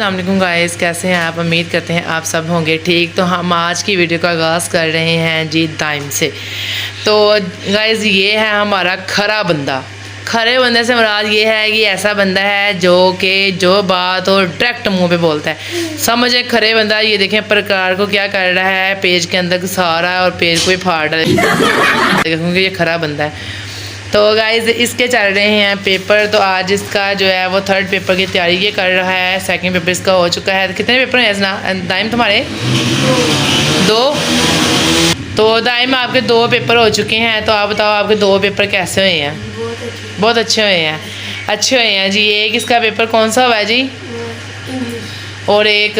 अस्सलाम वालेकुम गाइस, कैसे हैं आप? उम्मीद करते हैं आप सब होंगे ठीक। तो हम आज की वीडियो का आगाज़ कर रहे हैं जी दाइम से। तो गाइस ये है हमारा खरा बंदा। खरे बंदे से मुराद ये है कि ऐसा बंदा है जो बात और डायरेक्ट मुंह पे बोलता है। समझे खरे बंदा। ये देखें प्रकार को क्या कर रहा है, पेज के अंदर घुसा रहा है और पेज को ही फाड़ रहा है क्योंकि ये खरा बंदा है। तो गाइज़ इसके चल रहे हैं पेपर। तो आज इसका जो है वो थर्ड पेपर की तैयारी ये कर रहा है। सेकंड पेपर इसका हो चुका है। कितने पेपर हैं दाइम तुम्हारे? दो। तो दाइम आपके 2 पेपर हो चुके हैं। तो आप बताओ आपके 2 पेपर कैसे हुए हैं? बहुत अच्छे हुए हैं। अच्छे हुए हैं जी। एक इसका पेपर कौन सा हुआ है जी? और एक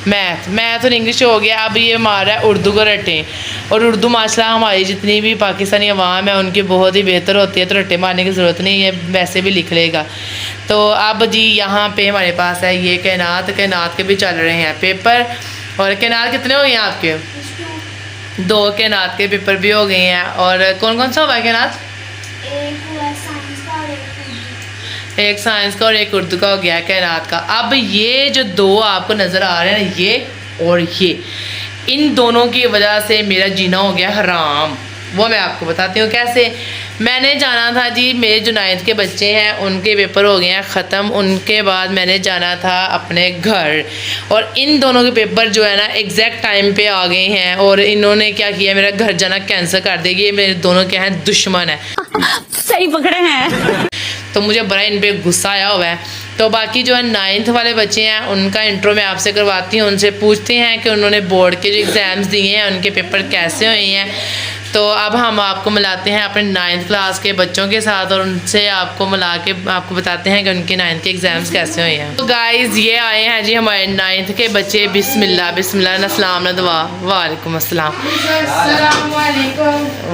मैथ और इंग्लिश हो गया। अब ये हमारा उर्दू को रटें। और उर्दू माशाल्लाह हमारी जितनी भी पाकिस्तानी अवाम है उनकी बहुत ही बेहतर होती है, तो रट्टे मारने की ज़रूरत नहीं है, वैसे भी लिख लेगा। तो अब जी यहाँ पे हमारे पास है ये कायनात के भी चल रहे हैं पेपर। और कायनात कितने हो गए हैं आपके? 2 कायनात के पेपर भी हो गए हैं। और कौन कौन सा हुआ है कायनात? एक साइंस का और एक उर्दू का हो गया है कायनात का। अब ये जो 2 आपको नज़र आ रहे हैं, ये और ये, इन दोनों की वजह से मेरा जीना हो गया हराम। वो मैं आपको बताती हूँ कैसे। मैंने जाना था जी, मेरे जो 9th के बच्चे हैं उनके पेपर हो गए हैं ख़त्म। उनके बाद मैंने जाना था अपने घर, और इन दोनों के पेपर जो है ना एग्जैक्ट टाइम पे आ गए हैं। और इन्होंने क्या किया, मेरा घर जाना कैंसिल कर देगी। ये मेरे दोनों क्या हैं, दुश्मन है। सही पकड़े हैं। तो मुझे बड़ा इन पे गुस्सा आया हुआ है। तो बाकी जो है 9th वाले बच्चे हैं उनका इंट्रो मैं आपसे करवाती हूँ। उनसे पूछते हैं कि उन्होंने बोर्ड के जो एग्ज़ाम्स दिए हैं उनके पेपर कैसे हुए हैं। तो अब हम आपको मिलाते हैं अपने 9th क्लास के बच्चों के साथ, और उनसे आपको मिला के आपको बताते हैं कि उनके 9th के एग्ज़ाम्स कैसे हुए हैं। तो गाइज़ ये आए हैं जी हमारे 9th के बच्चे। बिस्मिल्लाह बिस्मिल्लाह न सलाम न दुआ। वालेकुम अस्सलाम।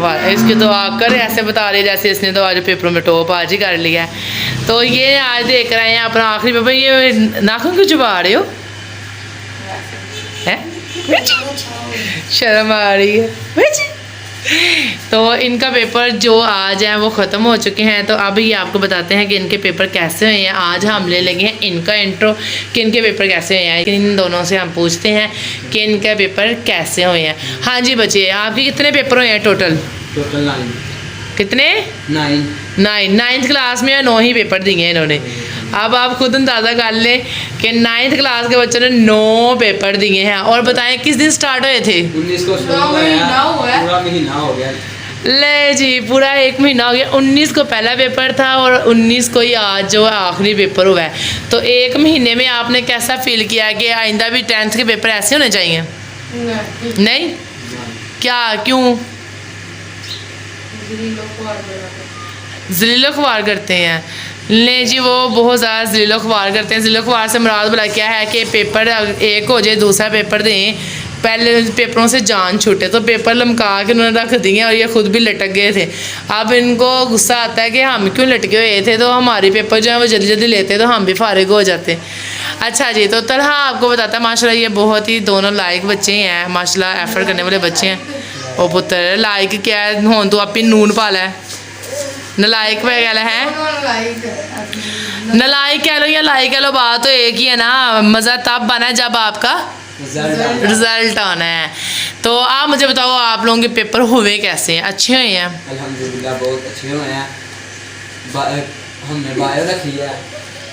वाह, इसकी दुआ कर ऐसे बता रही जैसे इसने तो आज पेपरों में टॉप आज ही कर लिया है। तो ये आज देख रहे हैं अपना आखिरी पेपर। ये नाखून क्यों चबा रहे हो? शर्म आ रही है। तो इनका पेपर जो आज है वो ख़त्म हो चुके हैं। तो अब ये आपको बताते हैं कि इनके पेपर कैसे हुए हैं। आज हम ले लेंगे इनका इंट्रो कि इनके पेपर कैसे हुए हैं। इन दोनों से हम पूछते हैं कि इनके पेपर कैसे हुए हैं। हाँ जी बच्चे, आपके कितने पेपर हुए हैं टोटल? 9। कितने? 9। 9th क्लास में 9 ही पेपर दिए हैं इन्होंने। अब आप खुद अंदाज़ा कर लें कि 9th क्लास के बच्चों ने 9 पेपर दिए हैं। और बताएं किस दिन स्टार्ट हुए थे? 19 को पूरा महीना हो गया। ले जी, पूरा 1 महीना हो गया। 19 को पहला पेपर था और 19 को ही आज जो है आखिरी पेपर हुआ है। तो 1 महीने में आपने कैसा फील किया कि आइंदा भी 10th के पेपर ऐसे होने चाहिए? नहीं। क्या, क्यों? ज़लीलो ख्वार करते हैं। ले जी, वो बहुत ज़्यादा ज़लीलो ख्वार करते हैं। ज़लीलो ख्वार से मुराद भला क्या है कि पेपर एक हो जाए, दूसरा पेपर दें, पहले पेपरों से जान छूटे। तो पेपर लमका के उन्होंने रख दिए और ये खुद भी लटक गए थे। अब इनको गुस्सा आता है कि हम क्यों लटके हुए थे, तो हमारे पेपर जो है वो जल्दी जल्दी लेते तो हम भी फारिग हो जाते। अच्छा जी, तो तरह आपको बताता है माशाल्लाह ये बहुत ही दोनों लायक बच्चे हैं, माशाल्लाह एफर्ट करने वाले बच्चे हैं। ओ पुत्र लायक क्या है, हों तो अपनी नून पाला है। नलायक वगैरह है, नलायक कह लो या लायक कह लो, बात तो एक ही है ना। मज़ा तब बना जब आपका रिजल्ट आना है। तो आप मुझे बताओ आप लोगों के पेपर हुए कैसे हैं? अच्छे हुए हैं? अल्हम्दुलिल्लाह बहुत अच्छे हुए हैं। हमने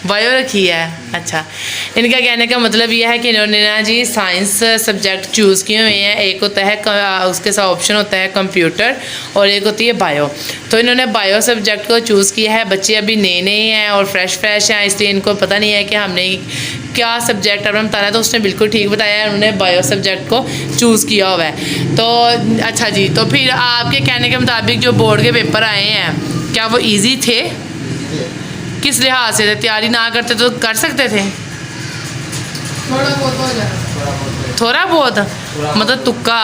बायो रखी है। अच्छा, इनका कहने का मतलब यह है कि इन्होंने ना जी साइंस सब्जेक्ट चूज़ किए हुए हैं। एक होता है उसके साथ ऑप्शन होता है कंप्यूटर और एक होती है बायो। तो इन्होंने बायो सब्जेक्ट को चूज़ किया है। बच्चे अभी नए नए हैं और फ्रेश हैं, इसलिए इनको पता नहीं है कि हमने क्या सब्जेक्ट अपना बताना है। तो उसने बिल्कुल ठीक बताया है, उन्होंने बायो सब्जेक्ट को चूज़ किया हुआ है। तो अच्छा जी, तो फिर आपके कहने के मुताबिक जो बोर्ड के पेपर आए हैं क्या वो ईजी थे? किस लिहाज से? तैयारी ना करते तो कर सकते थे? थोड़ा बहुत मतलब तुक्का,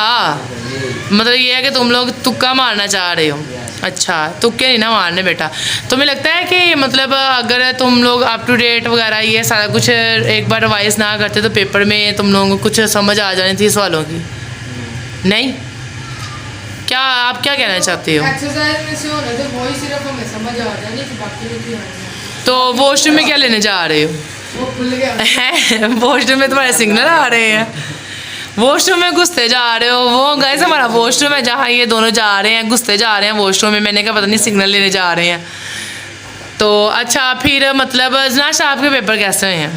मतलब ये है कि तुम लोग तुक्का मारना चाह रहे हो। अच्छा, तुक्के नहीं ना मारने बेटा। तुम्हें लगता है कि मतलब अगर तुम लोग अप टू डेट वगैरह ये सारा कुछ एक बार रिवाइज ना करते तो पेपर में तुम लोगों को कुछ समझ आ जानी थी सवालों की? नहीं। क्या आप क्या कहना चाहते हो? एक्सरसाइज में से हो ना तो वही सिर्फ हमें समझ आ जानी कि बाकी नहीं। तो वॉशरूम में क्या लेने जा रहे हो? वॉशरूम में तुम्हारे सिग्नल आ रहे हैं, वॉशरूम में घुसते जा रहे हो। वो गाइस हमारा वॉशरूम है जहाँ ये दोनों जा रहे हैं, घुसते जा रहे हैं वॉशरूम में। मैंने कहा पता नहीं सिग्नल लेने जा रहे हैं। तो अच्छा फिर मतलब ज़नाश आपके पेपर कैसे हुए हैं?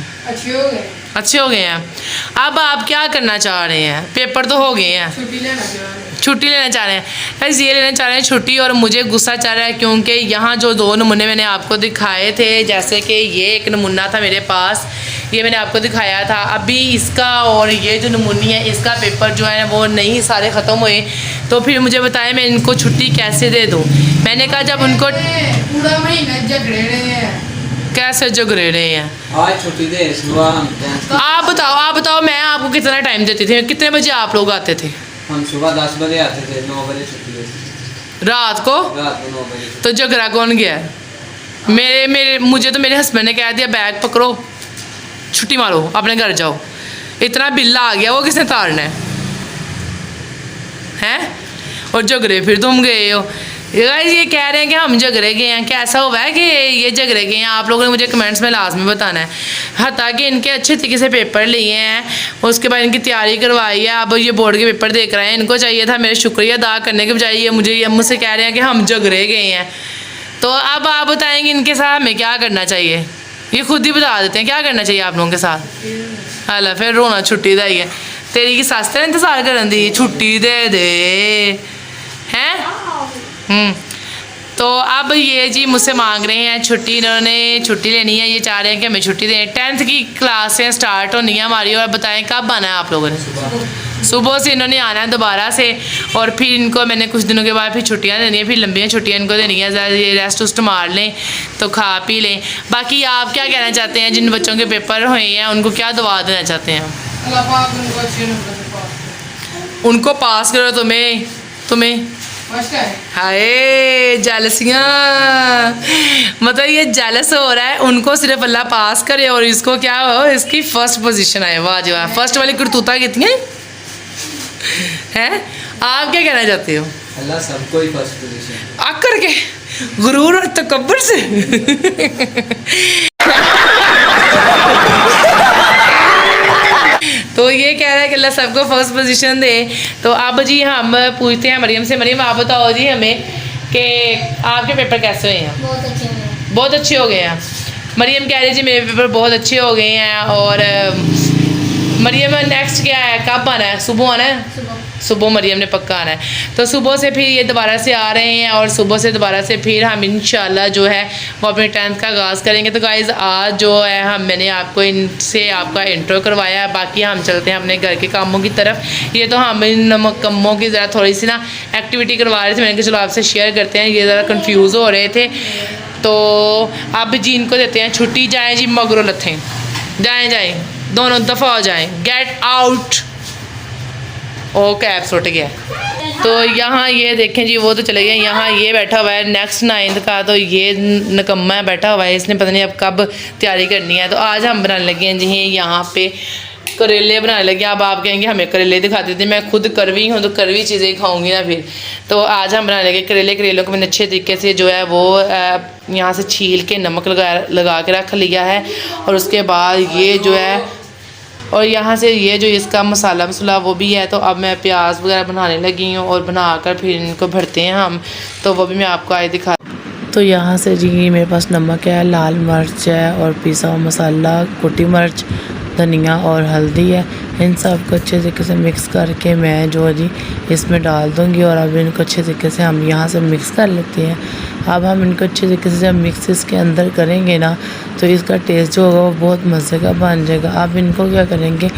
अच्छे हो गए हैं। अब आप क्या करना चाह रहे हैं? पेपर तो हो गए हैं, छुट्टी लेना चाह रहे हैं। बस ये लेना चाह रहे हैं छुट्टी। और मुझे गुस्सा चाह रहा है क्योंकि यहाँ जो 2 नमूने मैंने आपको दिखाए थे, जैसे कि ये एक नमूना था मेरे पास, ये मैंने आपको दिखाया था। अभी इसका और ये जो नमूनी है इसका पेपर जो है वो नहीं सारे ख़त्म हुए। तो फिर मुझे बताएं मैं इनको छुट्टी कैसे दे दूँ? मैंने कहा जब उनको पूरा महीना झगड़े रहे हैं। कैसे झगड़े रहे हैं? आज छुट्टी दे सुबह। आप बताओ मैं आपको कितना टाइम देती थी? कितने बजे आप लोग आते थे? हम सुबह 10 बजे आते थे, 9 बजे छुट्टी होती। रात को 9 बजे। तो झगड़ा कौन गया? मुझे तो मेरे हस्बैंड ने कह दिया बैग पकड़ो छुट्टी मारो अपने घर जाओ। इतना बिल आ गया, वो किसने तारना है? और झगड़े फिर तुम गए हो। ये कह रहे हैं कि हम झगड़े गए हैं। कैसा हुआ है कि ये झगड़े गए हैं? आप लोगों ने मुझे कमेंट्स में लाजमी बताना है। हत्ता कि इनके अच्छे तरीके से पेपर लिए हैं, उसके बाद इनकी तैयारी करवाई है, अब ये बोर्ड के पेपर देख रहे हैं। इनको चाहिए था मेरे शुक्रिया अदा करने के बजाय ये मुझसे कह रहे हैं कि हम झगड़े गए हैं। तो अब आप बताएंगे इनके साथ हमें क्या करना चाहिए? ये खुद ही बता देते हैं क्या करना चाहिए आप लोगों के साथ। हाला फिर रोना छुट्टी दा ही है। तेरी की सस तेरा इंतजार करन दी छुट्टी दे दे हैं। तो अब ये जी मुझसे मांग रहे हैं छुट्टी, इन्होंने छुट्टी लेनी है। ये चाह रहे हैं कि हमें छुट्टी दें। 10th की क्लासें स्टार्ट होनी है हमारी। और बताएं कब आना है आप लोगों ने? सुबह से इन्होंने आना है दोबारा से। और फिर इनको मैंने कुछ दिनों के बाद फिर छुट्टियां देनी है, फिर लंबियां छुट्टियां इनको देनी है। ये रेस्ट उस्ट मार लें तो खा पी लें। बाकी आप क्या कहना चाहते हैं? जिन बच्चों के पेपर हुए हैं उनको क्या दुआ देना चाहते हैं? उनको पास करो। तुम्हें हाय जेलसियाँ, मतलब ये जेलस हो रहा है। उनको सिर्फ अल्लाह पास करे और इसको क्या हो, इसकी फर्स्ट पोजीशन आए। वाह जी वाह, फर्स्ट वाली करतूता कितनी है? आप क्या कहना चाहते हो? अल्लाह सबको ही फर्स्ट पोजीशन आकर के गुरूर और तकब्बुर से तो ये कह रहा है कि अल्लाह सबको फर्स्ट पोजीशन दे। तो अब जी हम पूछते हैं मरियम से। मरियम आप बताओ जी हमें कि आपके पेपर कैसे हुए हैं? बहुत अच्छे हो गए हैं। मरियम कह रही जी मेरे पेपर बहुत अच्छे हो गए हैं। और मरियम नेक्स्ट क्या है, कब आना है? सुबह आना है? सुबह मरियम ने पक्का आना है। तो सुबह से फिर ये दोबारा से आ रहे हैं और सुबह से दोबारा से फिर हम इंशाल्लाह जो है वो अपने 10th का आगाज़ करेंगे। तो गाइज़ आज जो है मैंने आपको इनसे आपका इंट्रो करवाया है। बाकी हम चलते हैं अपने घर के कामों की तरफ। ये तो हम इन कामों की ज़रा थोड़ी सी ना एक्टिविटी करवा रहे थे, मैंने कहा चलो आपसे शेयर करते हैं। ये ज़रा कन्फ्यूज़ हो रहे थे। तो अब जी इनको देते हैं छुट्टी। जाएँ जी मगरों लथें, जाएँ दोनों दफ़ा हो जाएँ, गेट आउट। ओ कैब सुट गया। तो यहाँ ये देखें जी वो तो चले गए। यहाँ ये बैठा हुआ है नेक्स्ट 9th का। तो ये निकम्मा बैठा हुआ है, इसने पता नहीं अब कब तैयारी करनी है। तो आज हम बनाने लगे हैं जी यहाँ पे करेले बनाने लगे। अब आप कहेंगे हमें करेले दिखाते थे, मैं खुद करवी हूँ तो करवी चीज़ें ही खाऊंगी ना फिर। तो आज हम बनाने लगे करेले। करेलों को मैंने अच्छे तरीके से जो है वो यहाँ से छील के नमक लगा के रख लिया है। और उसके बाद ये जो है और यहाँ से ये जो इसका मसाला वो भी है। तो अब मैं प्याज वगैरह बनाने लगी हूँ और बनाकर फिर इनको भरते हैं हम। तो वो भी मैं आपको आए दिखा। तो यहाँ से जी मेरे पास नमक है, लाल मिर्च है और पिसा हुआ मसाला, कुटी मिर्च, धनिया और हल्दी है। इन सब को अच्छे तरीके से मिक्स करके मैं जो है जी इसमें डाल दूँगी। और अब इनको अच्छे तरीके से हम यहाँ से मिक्स कर लेते हैं। अब हम इनको अच्छे तरीके से जब मिक्स इसके अंदर करेंगे ना तो इसका टेस्ट जो होगा वो बहुत मज़े का बन जाएगा। अब इनको क्या करेंगे,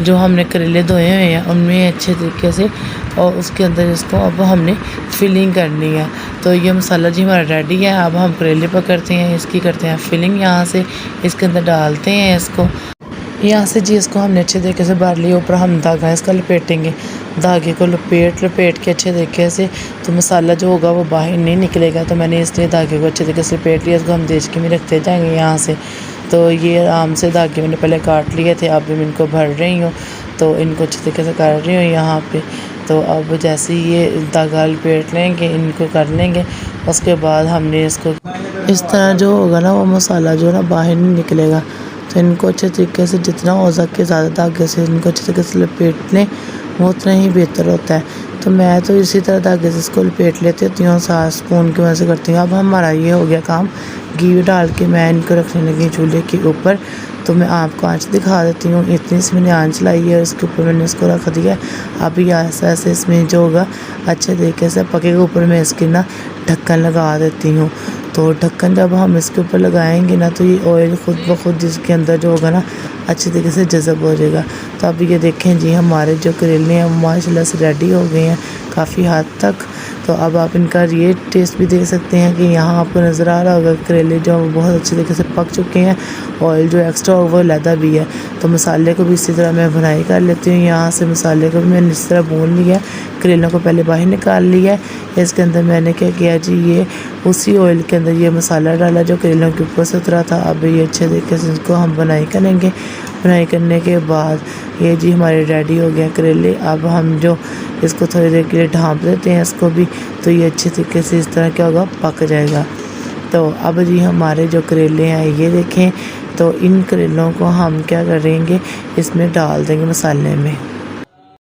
जो हमने करेले धोए हुए हैं उनमें अच्छे तरीके से और उसके अंदर इसको अब हमने फिलिंग करनी है। तो ये मसाला जी हमारा रेडी है। अब हम करेले पकड़ते हैं, इसकी करते हैं फिलिंग, यहाँ से इसके अंदर डालते हैं इसको। यहाँ से जी इसको हमने अच्छे तरीके से भर लिया। ऊपर हम धागा इसका लपेटेंगे, धागे को लपेट के अच्छे तरीके से। तो मसाला जो होगा वो बाहर नहीं निकलेगा। तो मैंने इसलिए धागे को अच्छे तरीके से लपेट लिया। इसको हम देश के में रखते जाएंगे यहाँ से। तो ये आराम से धागे मैंने पहले काट लिए थे, अब मैं इनको भर रही हूँ। तो इनको अच्छे तरीके से कर रही हूँ यहाँ पे। तो अब जैसे ये धागा लपेट लेंगे, इनको कर लेंगे, उसके बाद हमने इसको इस तरह जो होगा ना वो मसाला जो है ना बाहर नहीं निकलेगा। तो इनको अच्छे तरीके से जितना हो सके ज़्यादा धागे से इनको अच्छे तरीके से लपेट लें, वो उतना ही बेहतर होता है। तो मैं तो इसी तरह धागे से इसको लपेट लेती हूँ, 7 स्पून की वजह से करती हूँ। अब हमारा ये हो गया काम, घी डाल के मैं इनको रखने लगी चूल्हे के ऊपर। तो मैं आपको आँच दिखा देती हूँ, इतनी सी मैंने आँच लाई है, उसके ऊपर मैंने इसको रख दिया। अभी ऐसा ऐसे इसमें जो होगा अच्छे तरीके से पकेगा, ऊपर मैं इसकी ना ढक्कन लगा देती हूँ। तो ढक्कन जब हम इसके ऊपर लगाएंगे ना तो ये ऑयल खुद ब खुद जिसके अंदर जो होगा ना अच्छे तरीके से जज़ब हो जाएगा। तो अब ये देखें जी, हमारे जो करेले हैं माशाल्लाह से रेडी हो गए हैं काफ़ी हद तक। तो अब आप इनका ये टेस्ट भी देख सकते हैं कि यहाँ आपको नज़र आ रहा होगा करेले जो बहुत अच्छे तरीके से पक चुके हैं, ऑयल जो एक्स्ट्रा होगा वो लहदा भी है। तो मसाले को भी इसी तरह मैं भुनाई कर लेती हूँ। यहाँ से मसाले को भी मैंने इस तरह भून लिया है, करेलों को पहले बाहर निकाल लिया है। इसके अंदर मैंने क्या किया जी, ये उसी ऑयल के अंदर ये मसाला डाला जो करेलों के ऊपर से उतरा था। अब ये अच्छे तरीके से इसको हम बुनाई करेंगे। बुनाई करने के बाद ये जी हमारे रेडी हो गए करेले। अब हम जो इसको थोड़ी देर के लिए ढाँप देते हैं इसको भी, तो ये अच्छे तरीके से इस तरह क्या होगा पक जाएगा। तो अब जी हमारे जो करेले हैं ये देखें, तो इन करेलों को हम क्या करेंगे, इसमें डाल देंगे मसाले में।